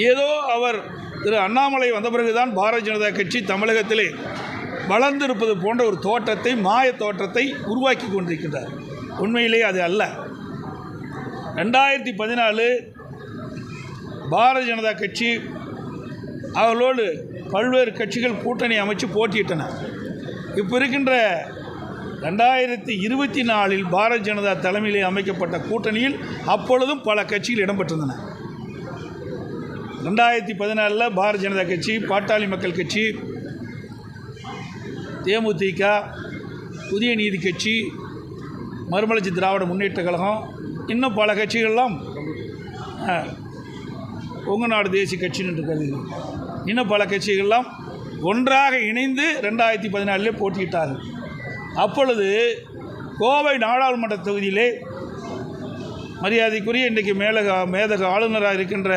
ஏதோ அவர் திரு அண்ணாமலை வந்த பிறகுதான் பாரதிய ஜனதா கட்சி தமிழகத்திலே வளர்ந்திருப்பது போன்ற ஒரு தோற்றத்தை, மாய தோற்றத்தை உருவாக்கி கொண்டிருக்கின்றார். உண்மையிலே அது அல்ல. 2014 பாரதிய ஜனதா கட்சி அவர்களோடு பல்வேறு கட்சிகள் கூட்டணி அமைச்சு போட்டியிட்டன. இப்போ இருக்கின்ற 2024 பாரதிய ஜனதா தலைமையிலே அமைக்கப்பட்ட கூட்டணியில் அப்பொழுதும் பல கட்சிகள் இடம்பெற்றிருந்தன. 2014 பாரதிய ஜனதா கட்சி, பாட்டாளி மக்கள் கட்சி, தேமுதிக, புதிய நீதி கட்சி, மறுமலர்ச்சி திராவிட முன்னேற்ற கழகம், இன்னும் பல கட்சிகள்லாம், கொங்கு நாடு தேசிய கட்சின்னு இருக்கிறது, இன்னும் பல கட்சிகள்லாம் ஒன்றாக இணைந்து 2014 போட்டியிட்டார்கள். அப்பொழுது கோவை நாடாளுமன்ற தொகுதியிலே மரியாதைக்குரிய இன்றைக்கு மேதக ஆளுநராக இருக்கின்ற